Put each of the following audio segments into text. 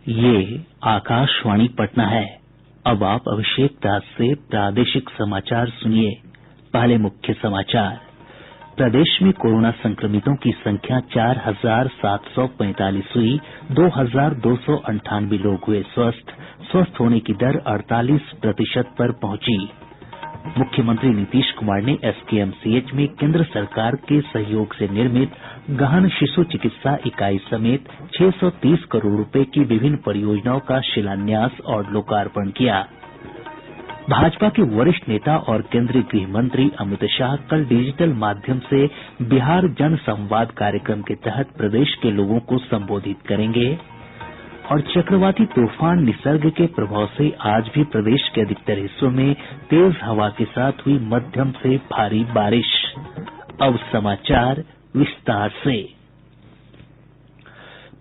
ये आकाशवाणी पटना है। अब आप अभिषेक दास से प्रादेशिक समाचार सुनिए। पहले मुख्य समाचार। प्रदेश में कोरोना संक्रमितों की संख्या 4,745 हुई। 2,298 लोग हुए स्वस्थ होने की दर 48% पर पहुंची। मुख्यमंत्री नीतीश कुमार ने एसकेएमसीएच में केंद्र सरकार के सहयोग से निर्मित गहन शिशु चिकित्सा इकाई समेत 630 करोड़ रुपए की विभिन्न परियोजनाओं का शिलान्यास और लोकार्पण किया। भाजपा के वरिष्ठ नेता और केंद्रीय गृह मंत्री अमित शाह कल डिजिटल माध्यम से बिहार जन संवाद कार्यक्रम के तहत प्रदेश के लोगों को संबोधित करेंगे। और चक्रवाती तूफान निसर्ग के प्रभाव से आज भी प्रदेश के अधिकतर हिस्सों में तेज हवा के साथ हुई मध्यम से भारी बारिश। अब समाचार विस्तार से।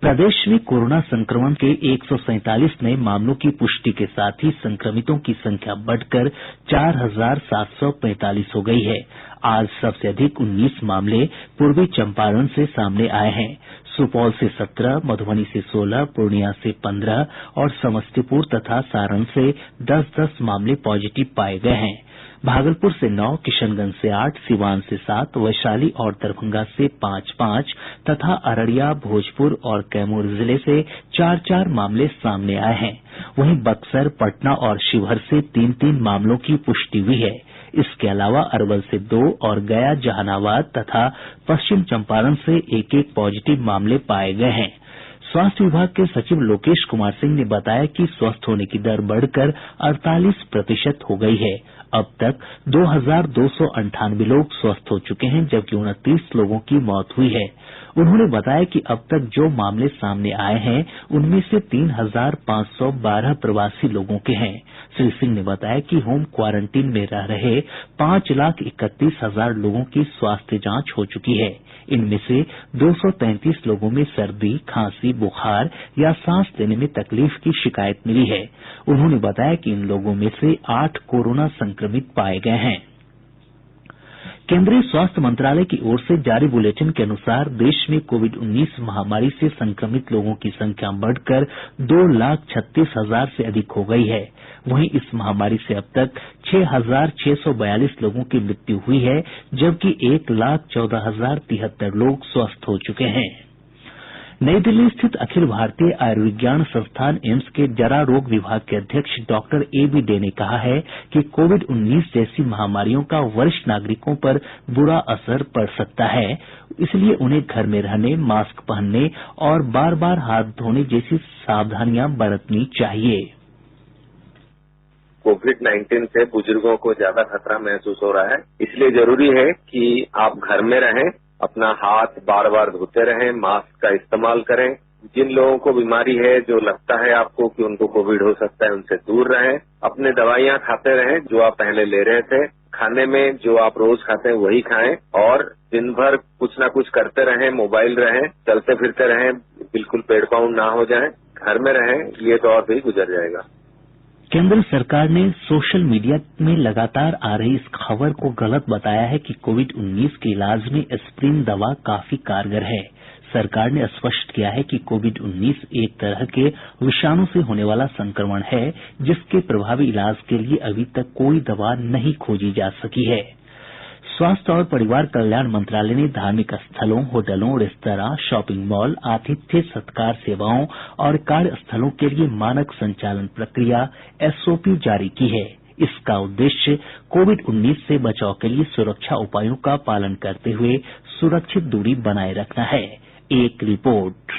प्रदेश में कोरोना संक्रमण के 147 नये मामलों की पुष्टि के साथ ही संक्रमितों की संख्या बढ़कर 4,745 हो गई है। आज सबसे अधिक 19 मामले पूर्वी चंपारण से सामने आये हैं। सुपौल से 17, मधुबनी से 16, पूर्णिया से 15 और समस्तीपुर तथा सारण से 10-10 मामले पॉजिटिव पाये गये हैं। भागलपुर से 9, किशनगंज से 8, सिवान से 7, वैशाली और दरभंगा से 5-5 तथा अररिया, भोजपुर और कैमूर जिले से 4-4 मामले सामने आये हैं। वहीं बक्सर, पटना और शिवहर से 3-3 मामलों की पुष्टि हुई है। इसके अलावा अरवल से 2 और गया, जहानाबाद तथा पश्चिम चंपारण से 1-1 पॉजिटिव मामले पाये गये हैं। स्वास्थ्य विभाग के सचिव लोकेश कुमार सिंह ने बताया कि स्वस्थ होने की दर बढ़कर 48% हो गई है। अब तक 2,298 लोग स्वस्थ हो चुके हैं, जबकि 29 लोगों की मौत हुई है। उन्होंने बताया कि अब तक जो मामले सामने आये हैं उनमें से 3,512 प्रवासी लोगों के हैं। श्री सिंह ने बताया कि होम क्वारंटीन में रह रहे 5,31,000 लोगों की स्वास्थ्य जांच हो चुकी है। इनमें से 233 लोगों में सर्दी, खांसी, बुखार या सांस लेने में तकलीफ की शिकायत मिली है। उन्होंने बताया कि इन लोगों में से 8 कोरोना संक्रमित पाये गये हैं। केंद्रीय स्वास्थ्य मंत्रालय की ओर से जारी बुलेटिन के अनुसार देश में कोविड-19 महामारी से संक्रमित लोगों की संख्या बढ़कर 2,36,000 से अधिक हो गई है। वहीं इस महामारी से अब तक 6,642 लोगों की मृत्यु हुई है, जबकि 1,14,073 लोग स्वस्थ हो चुके हैं। नई दिल्ली स्थित अखिल भारतीय आयुर्विज्ञान संस्थान एम्स के जरा रोग विभाग के अध्यक्ष डॉक्टर ए.बी. डे ने कहा है कि कोविड-19 जैसी महामारियों का वरिष्ठ नागरिकों पर बुरा असर पड़ सकता है, इसलिए उन्हें घर में रहने, मास्क पहनने और बार-बार हाथ धोने जैसी सावधानियां बरतनी चाहिए। कोविड-19 से बुजुर्गों को ज्यादा खतरा महसूस हो रहा है, इसलिए जरूरी है कि आप घर में रहें, अपना हाथ बार बार धोते रहें, मास्क का इस्तेमाल करें। जिन लोगों को बीमारी है, जो लगता है आपको कि उनको कोविड हो सकता है, उनसे दूर रहें। अपने दवाइयां खाते रहें जो आप पहले ले रहे थे। खाने में जो आप रोज खाते हैं वही खाएं और दिन भर कुछ ना कुछ करते रहें, मोबाइल रहें, चलते फिरते रहें, बिल्कुल पेड़ पाउंड ना हो जाएं, घर में रहें, ये दौर भी गुजर जाएगा। केंद्र सरकार ने सोशल मीडिया में लगातार आ रही इस खबर को गलत बताया है कि कोविड-19 के इलाज में एस्प्रिन दवा काफी कारगर है। सरकार ने स्पष्ट किया है कि कोविड-19 एक तरह के विषाणु से होने वाला संक्रमण है, जिसके प्रभावी इलाज के लिए अभी तक कोई दवा नहीं खोजी जा सकी है। स्वास्थ्य और परिवार कल्याण मंत्रालय ने धार्मिक स्थलों, होटलों, रेस्तरां, शॉपिंग मॉल, आतिथ्य सत्कार सेवाओं और कार्यस्थलों के लिए मानक संचालन प्रक्रिया एसओपी जारी की है। इसका उद्देश्य कोविड-19 से बचाव के लिए सुरक्षा उपायों का पालन करते हुए सुरक्षित दूरी बनाए रखना है। एक रिपोर्ट।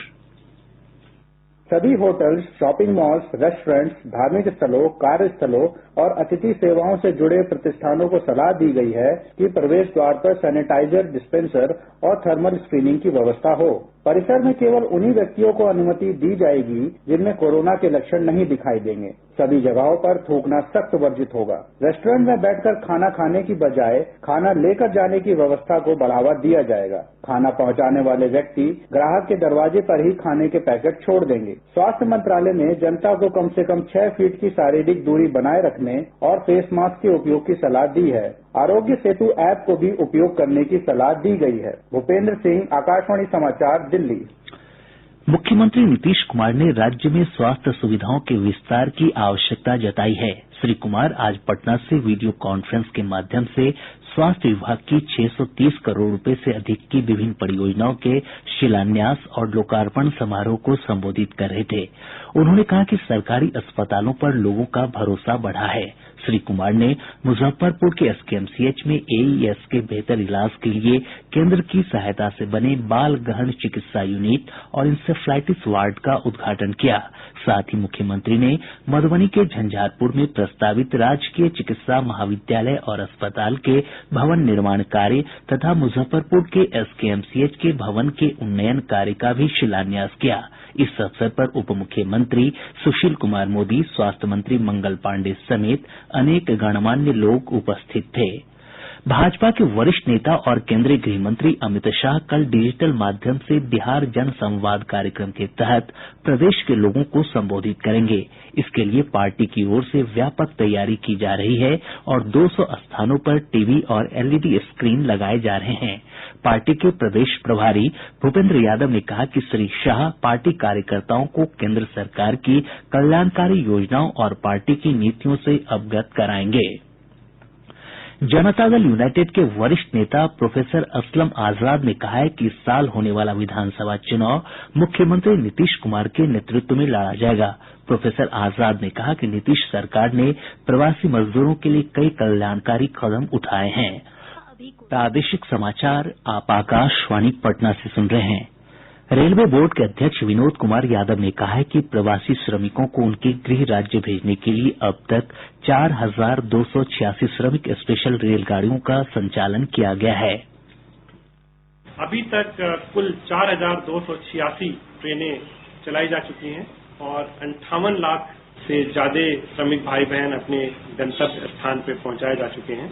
सभी होटल्स, शॉपिंग मॉल्स, रेस्टोरेंट्स, धार्मिक स्थलों, कार्यस्थलों और अतिथि सेवाओं से जुड़े प्रतिष्ठानों को सलाह दी गई है कि प्रवेश द्वार पर सैनिटाइजर डिस्पेंसर और थर्मल स्क्रीनिंग की व्यवस्था हो। परिसर में केवल उन्हीं व्यक्तियों को अनुमति दी जाएगी जिनमें कोरोना के लक्षण नहीं दिखाई देंगे। सभी जगहों पर थूकना सख्त वर्जित होगा। रेस्टोरेंट में बैठकर खाना खाने की बजाय खाना लेकर जाने की व्यवस्था को बढ़ावा दिया जाएगा। खाना पहुंचाने वाले व्यक्ति ग्राहक के दरवाजे पर ही खाने के पैकेट छोड़ देंगे। स्वास्थ्य मंत्रालय ने जनता को कम से कम 6 फीट की शारीरिक दूरी बनाए रखने और फेस मास्क के उपयोग की सलाह दी है। आरोग्य सेतु ऐप को भी उपयोग करने की सलाह दी गई है। भूपेंद्र सिंह, आकाशवाणी समाचार, दिल्ली। मुख्यमंत्री नीतीश कुमार ने राज्य में स्वास्थ्य सुविधाओं के विस्तार की आवश्यकता जताई है। श्री कुमार आज पटना से वीडियो कॉन्फ्रेंस के माध्यम से स्वास्थ्य विभाग की 630 करोड़ रुपए से अधिक की विभिन्न परियोजनाओं के शिलान्यास और लोकार्पण समारोह को संबोधित कर रहे थे। उन्होंने कहा कि सरकारी अस्पतालों पर लोगों का भरोसा बढ़ा है। श्री कुमार ने मुजफ्फरपुर के एसकेएमसीएच में एईएस के बेहतर इलाज के लिए केंद्र की सहायता से बने बाल गहन चिकित्सा यूनिट और इंसेफ्लाइटिस वार्ड का उद्घाटन किया। साथ ही मुख्यमंत्री ने मधुबनी के झंझारपुर में प्रस्तावित राजकीय चिकित्सा महाविद्यालय और अस्पताल के भवन निर्माण कार्य तथा मुजफ्फरपुर के एसकेएमसीएच के भवन के उन्नयन कार्य का भी शिलान्यास किया। इस अवसर पर उप मुख्यमंत्री सुशील कुमार मोदी, स्वास्थ्य मंत्री मंगल पांडेय समेत अनेक गणमान्य लोग उपस्थित थे। भाजपा के वरिष्ठ नेता और केंद्रीय गृह मंत्री अमित शाह कल डिजिटल माध्यम से बिहार जन संवाद कार्यक्रम के तहत प्रदेश के लोगों को संबोधित करेंगे। इसके लिए पार्टी की ओर से व्यापक तैयारी की जा रही है और 200 स्थानों पर टीवी और एलईडी स्क्रीन लगाए जा रहे हैं। पार्टी के प्रदेश प्रभारी भूपेंद्र यादव ने कहा कि श्री शाह पार्टी कार्यकर्ताओं को केंद्र सरकार की कल्याणकारी योजनाओं और पार्टी की नीतियों से अवगत कराएंगे। जनता दल यूनाइटेड के वरिष्ठ नेता प्रोफेसर असलम आजाद ने कहा है कि इस साल होने वाला विधानसभा चुनाव मुख्यमंत्री नीतीश कुमार के नेतृत्व में लड़ा जाएगा। प्रोफेसर आजाद ने कहा कि नीतीश सरकार ने प्रवासी मजदूरों के लिए कई कल्याणकारी कदम उठाए हैं। प्रादेशिक समाचार आप आकाशवाणी पटना से सुन रहे हैं। रेलवे बोर्ड के अध्यक्ष विनोद कुमार यादव ने कहा है कि प्रवासी श्रमिकों को उनके गृह राज्य भेजने के लिए अब तक 4,286 श्रमिक स्पेशल रेलगाड़ियों का संचालन किया गया है। अभी तक कुल 4,286 ट्रेनें चलाई जा चुकी हैं और 58 लाख से ज्यादा श्रमिक भाई बहन अपने गंतव्य स्थान पर पहुंचाए जा चुके हैं।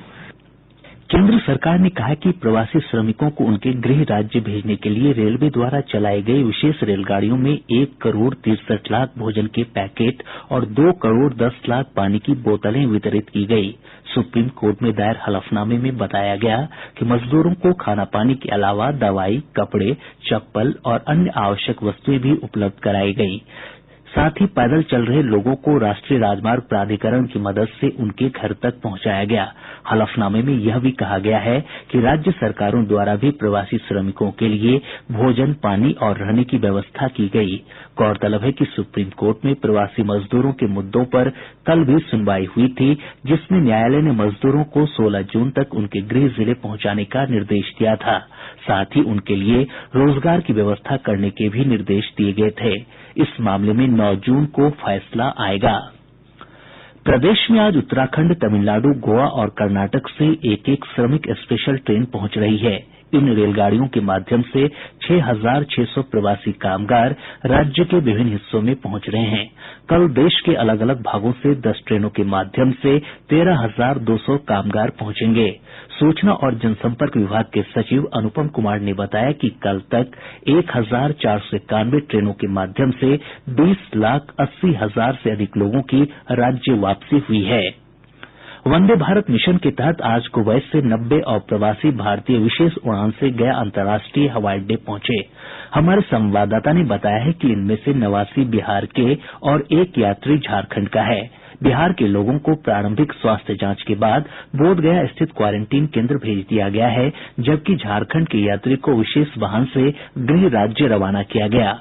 केंद्र सरकार ने कहा है कि प्रवासी श्रमिकों को उनके गृह राज्य भेजने के लिए रेलवे द्वारा चलाई गई विशेष रेलगाड़ियों में 1 करोड़ 63 लाख भोजन के पैकेट और 2 करोड़ 10 लाख पानी की बोतलें वितरित की गई। सुप्रीम कोर्ट में दायर हलफनामे में बताया गया कि मजदूरों को खाना पानी के अलावा दवाई, कपड़े, चप्पल और अन्य आवश्यक वस्तुएं भी उपलब्ध कराई गई। साथ ही पैदल चल रहे लोगों को राष्ट्रीय राजमार्ग प्राधिकरण की मदद से उनके घर तक पहुंचाया गया। हलफनामे में यह भी कहा गया है कि राज्य सरकारों द्वारा भी प्रवासी श्रमिकों के लिए भोजन, पानी और रहने की व्यवस्था की गई। गौरतलब है कि सुप्रीम कोर्ट में प्रवासी मजदूरों के मुद्दों पर कल भी सुनवाई हुई थी, जिसमें न्यायालय ने मजदूरों को 16 जून तक उनके गृह जिले पहुंचाने का निर्देश दिया था। साथ ही उनके लिए रोजगार की व्यवस्था करने के भी निर्देश दिए गए थे। इस मामले में 9 जून को फैसला आएगा। प्रदेश में आज उत्तराखंड, तमिलनाडु, गोवा और कर्नाटक से एक एक श्रमिक स्पेशल ट्रेन पहुंच रही है। इन रेलगाड़ियों के माध्यम से 6,600 प्रवासी कामगार राज्य के विभिन्न हिस्सों में पहुंच रहे हैं। कल देश के अलग अलग भागों से 10 ट्रेनों के माध्यम से 13,200 कामगार पहुंचेंगे। सूचना और जनसंपर्क विभाग के सचिव अनुपम कुमार ने बताया कि कल तक 1,491 ट्रेनों के माध्यम से 20,80,000 से अधिक लोगों की राज्य वापसी हुई है। वंदे भारत मिशन के तहत आज कुवैत से 90 अप्रवासी भारतीय विशेष उड़ान से गया अंतर्राष्ट्रीय हवाई अड्डे पहुंचे। हमारे संवाददाता ने बताया है कि इनमें से 89 बिहार के और एक यात्री झारखंड का है। बिहार के लोगों को प्रारंभिक स्वास्थ्य जांच के बाद बोधगया स्थित क्वारेंटीन केंद्र भेज दिया गया है, जबकि झारखंड के यात्री को विशेष वाहन से गृह राज्य रवाना किया गया।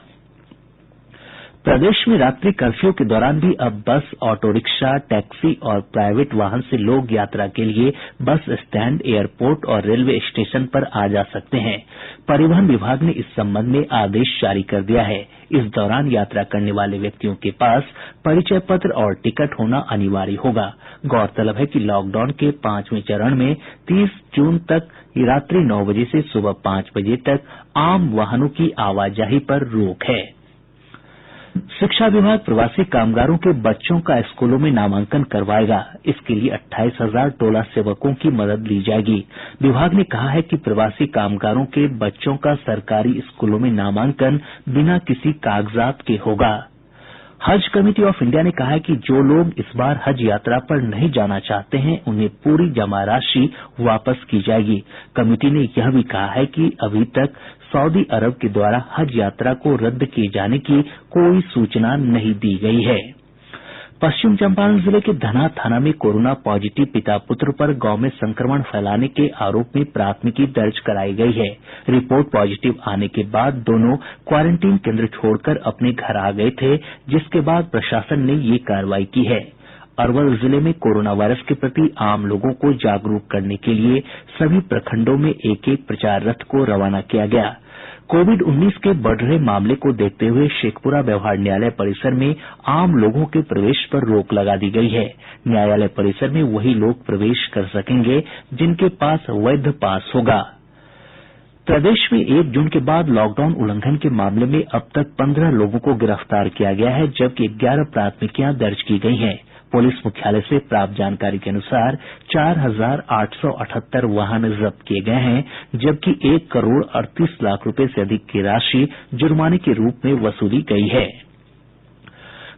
प्रदेश में रात्रि कर्फ्यू के दौरान भी अब बस, ऑटो रिक्शा, टैक्सी और प्राइवेट वाहन से लोग यात्रा के लिए बस स्टैंड, एयरपोर्ट और रेलवे स्टेशन पर आ जा सकते हैं। परिवहन विभाग ने इस संबंध में आदेश जारी कर दिया है। इस दौरान यात्रा करने वाले व्यक्तियों के पास परिचय पत्र और टिकट होना अनिवार्य होगा। गौरतलब है कि लॉकडाउन के 5वें चरण में 30 जून तक रात्रि 9 बजे से सुबह 5 बजे तक आम वाहनों की आवाजाही पर रोक है। शिक्षा विभाग प्रवासी कामगारों के बच्चों का स्कूलों में नामांकन करवाएगा। इसके लिए 28,000 टोला सेवकों की मदद ली जाएगी। विभाग ने कहा है कि प्रवासी कामगारों के बच्चों का सरकारी स्कूलों में नामांकन बिना किसी कागजात के होगा। हज कमेटी ऑफ इंडिया ने कहा है कि जो लोग इस बार हज यात्रा पर नहीं जाना चाहते हैं, उन्हें पूरी जमा राशि वापस की जाएगी। कमेटी ने यह भी कहा है कि अभी तक सऊदी अरब के द्वारा हज यात्रा को रद्द किए जाने की कोई सूचना नहीं दी गई है। पश्चिम चंपारण जिले के धनहा थाना में कोरोना पॉजिटिव पिता पुत्र पर गांव में संक्रमण फैलाने के आरोप में प्राथमिकी दर्ज कराई गई है। रिपोर्ट पॉजिटिव आने के बाद दोनों क्वारंटीन केंद्र छोड़कर अपने घर आ गए थे, जिसके बाद प्रशासन ने ये कार्रवाई की है। अरवल जिले में कोरोना वायरस के प्रति आम लोगों को जागरूक करने के लिए सभी प्रखंडों में एक एक प्रचार रथ को रवाना किया गया। कोविड-19 के बढ़ रहे मामले को देखते हुए शेखपुरा व्यवहार न्यायालय परिसर में आम लोगों के प्रवेश पर रोक लगा दी गई है। न्यायालय परिसर में वही लोग प्रवेश कर सकेंगे जिनके पास वैध पास होगा। प्रदेश में 1 जून के बाद लॉकडाउन उल्लंघन के मामले में अब तक 15 लोगों को गिरफ्तार किया गया है, जबकि 11 प्राथमिकियां दर्ज की गई हैं। पुलिस मुख्यालय से प्राप्त जानकारी के अनुसार 4,878 वाहन जब्त किए गए हैं, जबकि 1 करोड़ 38 लाख रुपए से अधिक की राशि जुर्माने के रूप में वसूली गई है।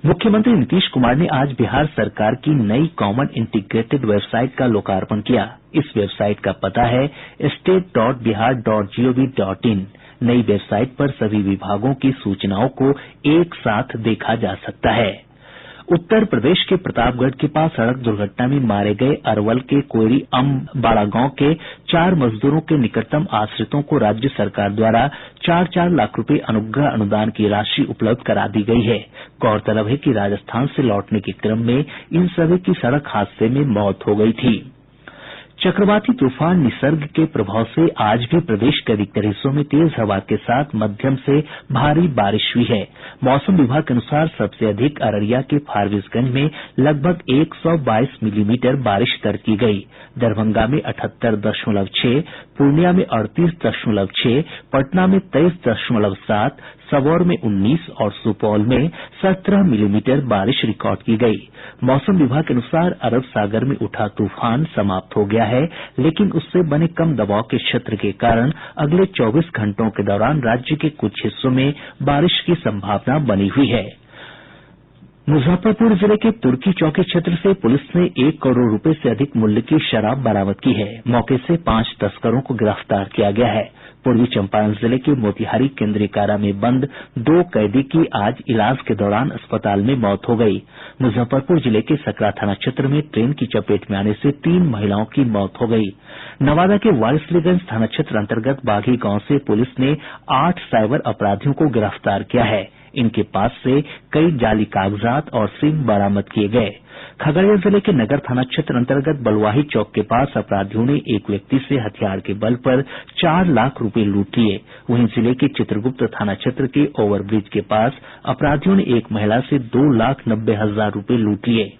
मुख्यमंत्री नीतीश कुमार ने आज बिहार सरकार की नई कॉमन इंटीग्रेटेड वेबसाइट का लोकार्पण किया। इस वेबसाइट का पता है state.bihar.gov.in। नई वेबसाइट पर सभी विभागों की सूचनाओं को एक साथ देखा जा सकता है। उत्तर प्रदेश के प्रतापगढ़ के पास सड़क दुर्घटना में मारे गए अरवल के कोयरी अम्बाड़ा गांव के 4 मजदूरों के निकटतम आश्रितों को राज्य सरकार द्वारा 4-4 लाख रुपए अनुग्रह अनुदान की राशि उपलब्ध करा दी गई है। गौरतलब है कि राजस्थान से लौटने के क्रम में इन सभी की सड़क हादसे में मौत हो गई थी। चक्रवाती तूफान निसर्ग के प्रभाव से आज भी प्रदेश के अधिकतर हिस्सों में तेज हवा के साथ मध्यम से भारी बारिश हुई है। मौसम विभाग के अनुसार सबसे अधिक अररिया के फारबिसगंज में लगभग 122 मिलीमीटर बारिश दर्ज की गई। दरभंगा में 78.6, पूर्णिया में 38.6, पटना में 23.7, सबौर में 19 और सुपौल में 17 मिलीमीटर बारिश रिकॉर्ड की गई। मौसम विभाग के अनुसार अरब सागर में उठा तूफान समाप्त हो गया है, लेकिन उससे बने कम दबाव के क्षेत्र के कारण अगले 24 घंटों के दौरान राज्य के कुछ हिस्सों में बारिश की संभावना बनी हुई है। मुजफ्फरपुर जिले के तुर्की चौकी क्षेत्र से पुलिस ने 1 करोड़ रुपए से अधिक मूल्य की शराब बरामद की है। मौके से 5 तस्करों को गिरफ्तार किया गया है। पूर्वी चंपारण जिले के मोतिहारी केंद्रीय कारा में बंद 2 कैदी की आज इलाज के दौरान अस्पताल में मौत हो गई। मुजफ्फरपुर जिले के सकरा थाना क्षेत्र में ट्रेन की चपेट में आने से 3 महिलाओं की मौत हो गई। नवादा के वारिसलीगंज थाना क्षेत्र अंतर्गत बाघी गांव से पुलिस ने 8 साइबर अपराधियों को गिरफ्तार किया है। इनके पास से कई जाली कागजात और सिम बरामद किए गए। खगड़िया जिले के नगर थाना क्षेत्र अंतर्गत बलुआही चौक के पास अपराधियों ने एक व्यक्ति से हथियार के बल पर 4 लाख रुपए लूट लिए। वहीं जिले के चित्रगुप्त थाना क्षेत्र के ओवरब्रिज के पास अपराधियों ने एक महिला से 2,90,000 रुपए लूट लिए।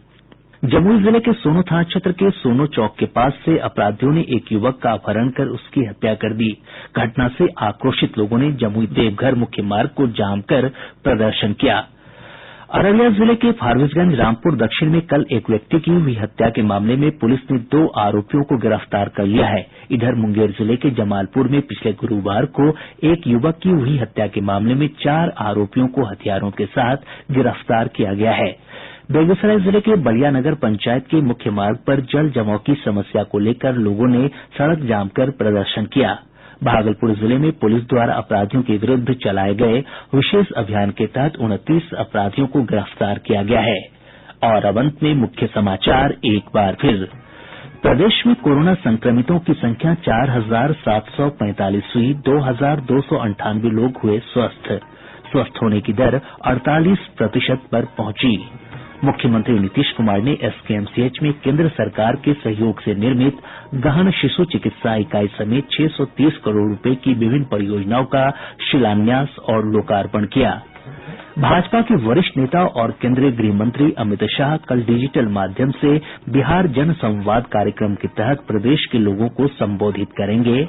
जमुई जिले के सोनो थाना क्षेत्र के सोनो चौक के पास से अपराधियों ने एक युवक का अपहरण कर उसकी हत्या कर दी। घटना से आक्रोशित लोगों ने जमुई देवघर मुख्य मार्ग को जाम कर प्रदर्शन किया। अररिया जिले के फारबिसगंज रामपुर दक्षिण में कल एक व्यक्ति की हुई हत्या के मामले में पुलिस ने 2 आरोपियों को गिरफ्तार कर लिया है। इधर मुंगेर जिले के जमालपुर में पिछले गुरुवार को एक युवक की हुई हत्या के मामले में 4 आरोपियों को हथियारों के साथ गिरफ्तार किया गया है। बेगूसराय जिले के बलिया नगर पंचायत के मुख्य मार्ग पर जल जमाव की समस्या को लेकर लोगों ने सड़क जाम कर प्रदर्शन किया। भागलपुर जिले में पुलिस द्वारा अपराधियों के विरुद्ध चलाए गए विशेष अभियान के तहत 29 अपराधियों को गिरफ्तार किया गया है। और अब अंत में मुख्य समाचार एक बार फिर। प्रदेश में कोरोना संक्रमितों की संख्या 4,745 हुई। 2,298 लोग हुए स्वस्थ होने की दर 48% पर पहुंची। मुख्यमंत्री नीतीश कुमार ने एसकेएमसीएच में केंद्र सरकार के सहयोग से निर्मित गहन शिशु चिकित्सा इकाई समेत 630 करोड़ रुपए की विभिन्न परियोजनाओं का शिलान्यास और लोकार्पण किया। भाजपा के वरिष्ठ नेता और केंद्रीय गृह मंत्री अमित शाह कल डिजिटल माध्यम से बिहार जन संवाद कार्यक्रम के तहत प्रदेश के लोगों को संबोधित करेंगे।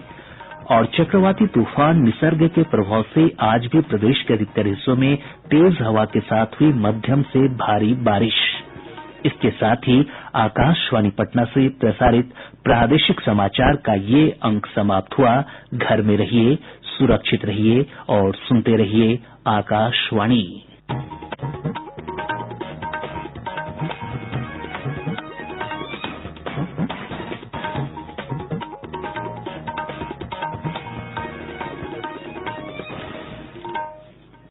और चक्रवाती तूफान निसर्ग के प्रभाव से आज भी प्रदेश के अधिकतर हिस्सों में तेज हवा के साथ हुई मध्यम से भारी बारिश। इसके साथ ही आकाशवाणी पटना से प्रसारित प्रादेशिक समाचार का ये अंक समाप्त हुआ। घर में रहिए, सुरक्षित रहिए और सुनते रहिए आकाशवाणी।